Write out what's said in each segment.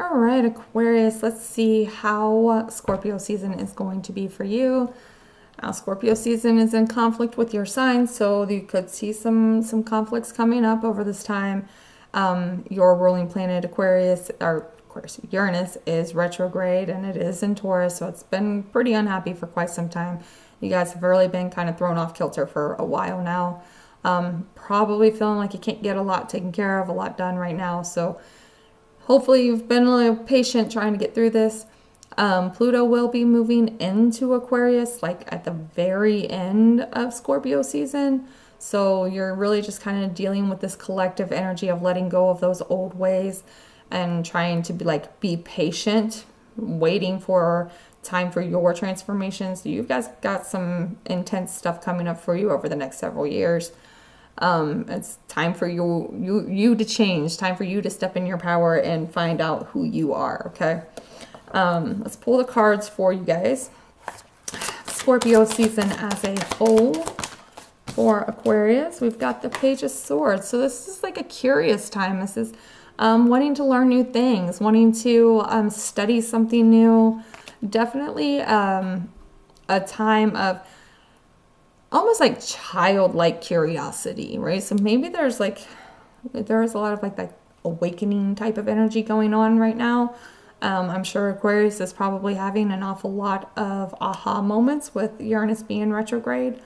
All right, Aquarius, let's see how Scorpio season is going to be for you. Scorpio season is in conflict with your sign, so you could see some conflicts coming up over this time. Your ruling planet Uranus is retrograde, and it is in Taurus, so it's been pretty unhappy for quite some time. You guys have really been kind of thrown off kilter for a while now. Probably feeling like you can't get a lot taken care of, a lot done right now. So hopefully you've been a little patient trying to get through this. Pluto will be moving into Aquarius like at the very end of Scorpio season. So you're really just kind of dealing with this collective energy of letting go of those old ways and trying to be patient, waiting for time for your transformation. So you guys got some intense stuff coming up for you over the next several years. It's time for you to change, time for you to step in your power and find out who you are, okay? Let's pull the cards for you guys. Scorpio season as a whole for Aquarius. We've got the Page of Swords. So this is like a curious time. This is wanting to learn new things, wanting to study something new. Definitely a time of almost like childlike curiosity, right? So maybe there's a lot of that awakening type of energy going on right now. I'm sure Aquarius is probably having an awful lot of aha moments with Uranus being retrograde.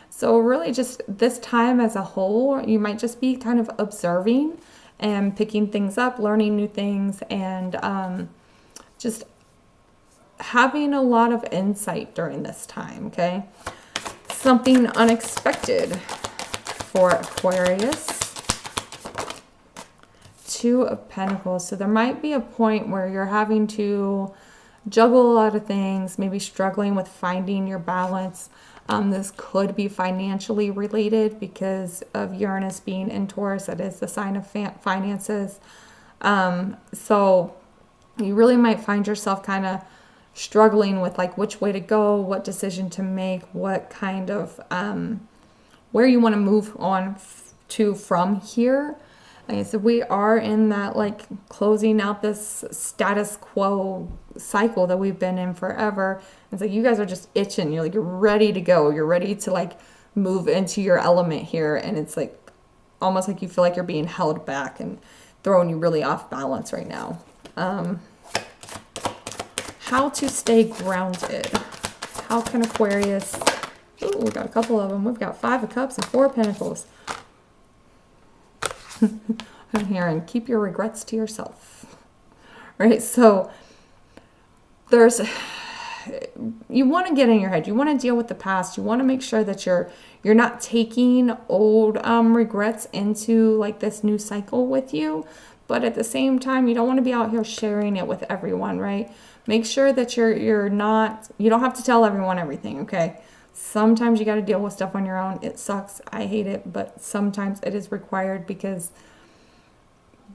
So really just this time as a whole, you might just be kind of observing and picking things up, learning new things, and just having a lot of insight during this time, okay? Something unexpected for Aquarius. Two of Pentacles. So there might be a point where you're having to juggle a lot of things, maybe struggling with finding your balance. This could be financially related because of Uranus being in Taurus. That is the sign of finances. So you really might find yourself kind of struggling with which way to go, what decision to make, what kind of where you want to move on to from here. Like I said, we are in that closing out this status quo cycle that we've been in forever. It's like you guys are just itching. You're ready to go. You're ready to move into your element here, and it's almost like you feel like you're being held back and throwing you really off balance right now. How to stay grounded. How can Aquarius... Ooh, we got a couple of them. We've got 5 of Cups and 4 of Pentacles. I'm here, and keep your regrets to yourself. Right? So you want to get in your head. You want to deal with the past. You want to make sure that you're not taking old regrets into this new cycle with you. But at the same time, you don't want to be out here sharing it with everyone, right? Make sure that you don't have to tell everyone everything, okay? Sometimes you got to deal with stuff on your own. It sucks. I hate it, but sometimes it is required because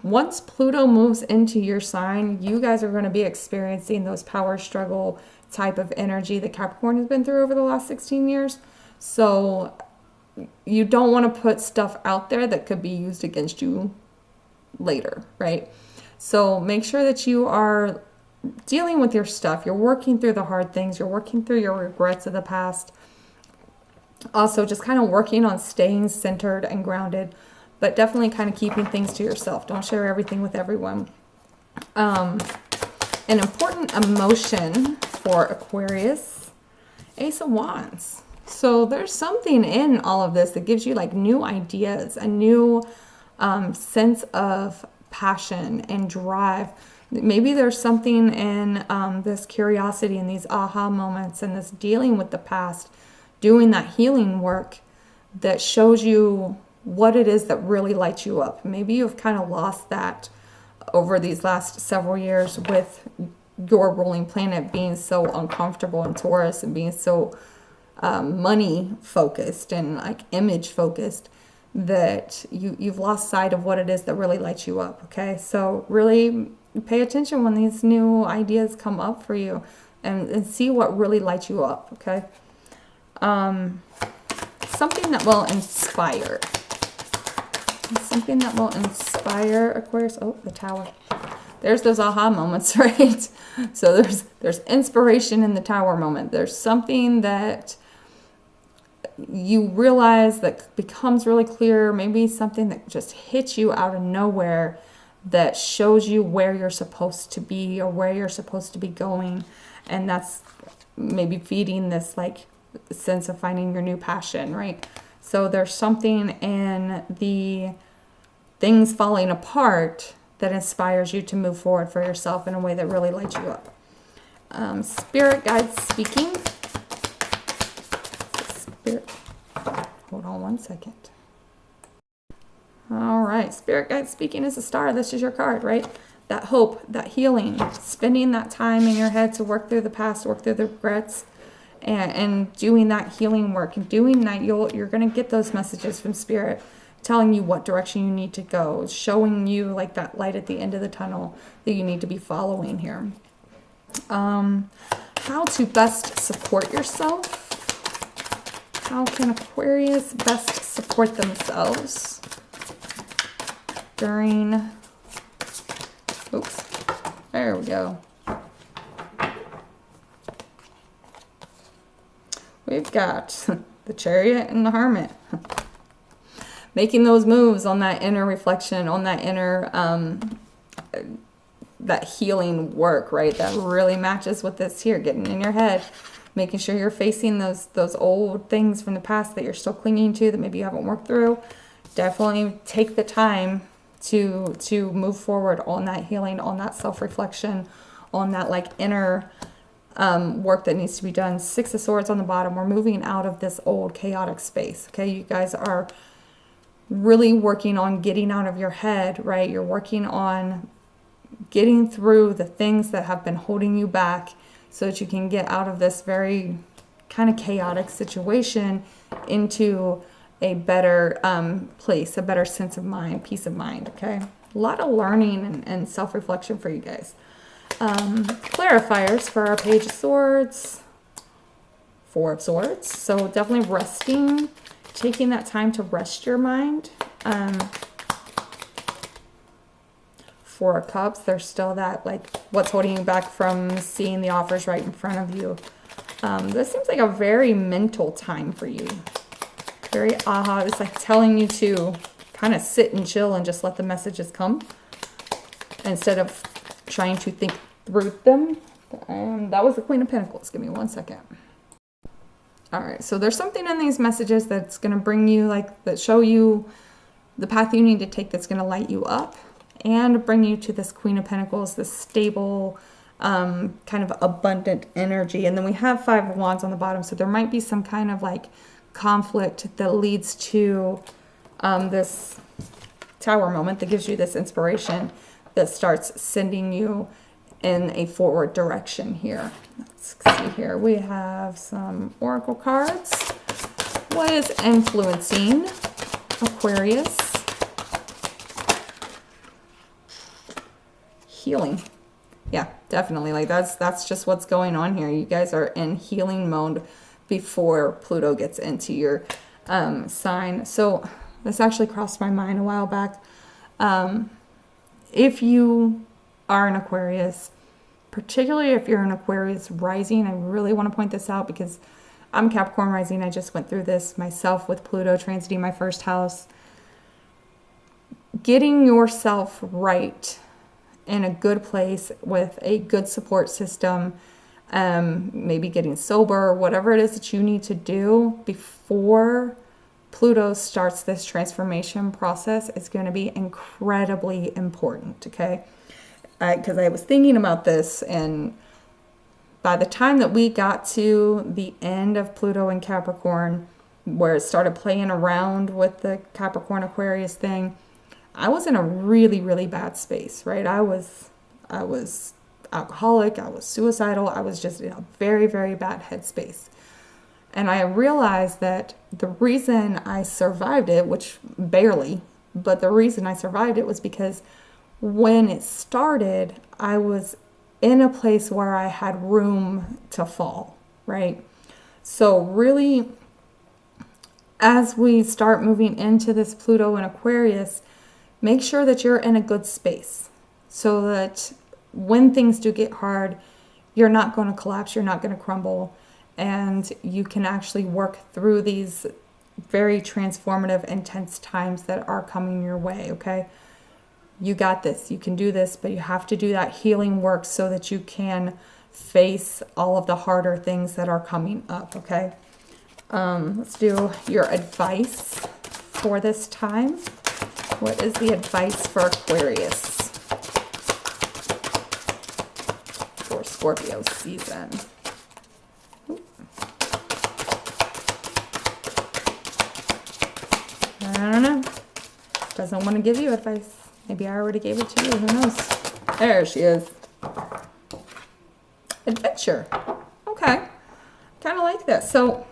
once Pluto moves into your sign, you guys are going to be experiencing those power struggle type of energy that Capricorn has been through over the last 16 years. So you don't want to put stuff out there that could be used against you later, right? So make sure that you are dealing with your stuff. You're working through the hard things. You're working through your regrets of the past. Also, just kind of working on staying centered and grounded, but definitely kind of keeping things to yourself. Don't share everything with everyone. An important emotion for Aquarius, Ace of Wands. So there's something in all of this that gives you new ideas, a new sense of passion and drive. Maybe there's something in this curiosity and these aha moments and this dealing with the past, doing that healing work that shows you what it is that really lights you up. Maybe you've kind of lost that over these last several years with your ruling planet being so uncomfortable in Taurus and being so money focused and image focused that you've lost sight of what it is that really lights you up, okay? So really pay attention when these new ideas come up for you and see what really lights you up, okay? Something that will inspire. Something that will inspire Aquarius. Oh, the Tower. there's those aha moments, right? So there's inspiration in the Tower moment. There's something that you realize that becomes really clear, maybe something that just hits you out of nowhere that shows you where you're supposed to be or where you're supposed to be going. And that's maybe feeding this like sense of finding your new passion, right? So there's something in the things falling apart that inspires you to move forward for yourself in a way that really lights you up. Spirit guides speaking. Spirit. Hold on one second. All right, Spirit guide speaking is a star. This is your card, right? That hope, that healing, spending that time in your head to work through the past, work through the regrets, and doing that healing work. And doing that, you're going to get those messages from Spirit telling you what direction you need to go, showing you like that light at the end of the tunnel that you need to be following here. How to best support yourself. How can Aquarius best support themselves during, oops, there we go. We've got the Chariot and the Hermit. Making those moves on that inner reflection, on that inner, that healing work, right? That really matches with this here, getting in your head, making sure you're facing those old things from the past that you're still clinging to that maybe you haven't worked through. Definitely take the time to move forward on that healing, on that self-reflection, on that like inner work that needs to be done. Six of Swords on the bottom. We're moving out of this old chaotic space. Okay, you guys are really working on getting out of your head, right? You're working on getting through the things that have been holding you back so that you can get out of this very kind of chaotic situation into a better place, a better sense of mind, peace of mind, okay? A lot of learning and self-reflection for you guys. Clarifiers for our Page of Swords, Four of Swords. So definitely resting, taking that time to rest your mind. Four of Cups, there's still that, like, what's holding you back from seeing the offers right in front of you. This seems like a very mental time for you. Very aha. It's like telling you to kind of sit and chill and just let the messages come instead of trying to think through them. That was the Queen of Pentacles. Give me one second. All right, so there's something in these messages that's going to bring you, like, that show you the path you need to take that's going to light you up and bring you to this Queen of Pentacles, this stable, kind of abundant energy. And then we have Five of Wands on the bottom, so there might be some kind of like conflict that leads to this Tower moment that gives you this inspiration that starts sending you in a forward direction here. Let's see here. We have some oracle cards. What is influencing Aquarius? Healing. Yeah, definitely. Like that's just what's going on here. You guys are in healing mode before Pluto gets into your sign. So this actually crossed my mind a while back. If you are an Aquarius, particularly if you're an Aquarius rising, I really want to point this out because I'm Capricorn rising. I just went through this myself with Pluto transiting my first house. Getting yourself right in a good place with a good support system, maybe getting sober, whatever it is that you need to do before Pluto starts this transformation process is going to be incredibly important, okay? Because I was thinking about this, and by the time that we got to the end of Pluto in Capricorn, where it started playing around with the Capricorn Aquarius thing, I was in a really, really bad space, right? I was alcoholic, I was suicidal, I was just in a very, very bad headspace. And I realized that the reason I survived it, which barely, but the reason I survived it was because when it started, I was in a place where I had room to fall, right? So really, as we start moving into this Pluto and Aquarius, make sure that you're in a good space. so that when things do get hard, you're not going to collapse, you're not going to crumble, and you can actually work through these very transformative, intense times that are coming your way, okay? You got this, you can do this, but you have to do that healing work so that you can face all of the harder things that are coming up, okay? Let's do your advice for this time. What is the advice for Aquarius for Scorpio season? I don't know. Doesn't want to give you advice. Maybe I already gave it to you. Who knows? There she is. Adventure. Okay. Kind of like this. So,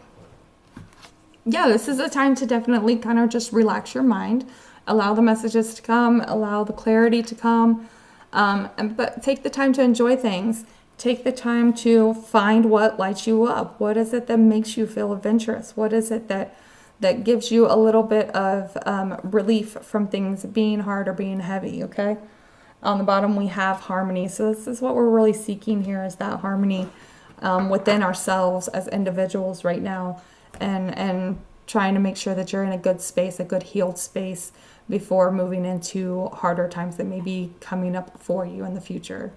yeah, this is a time to definitely kind of just relax your mind. Allow the messages to come. Allow the clarity to come. But take the time to enjoy things. Take the time to find what lights you up. What is it that makes you feel adventurous? What is it that gives you a little bit of relief from things being hard or being heavy, okay? On the bottom, we have harmony. So this is what we're really seeking here, is that harmony within ourselves as individuals right now, and trying to make sure that you're in a good space, a good healed space, before moving into harder times that may be coming up for you in the future.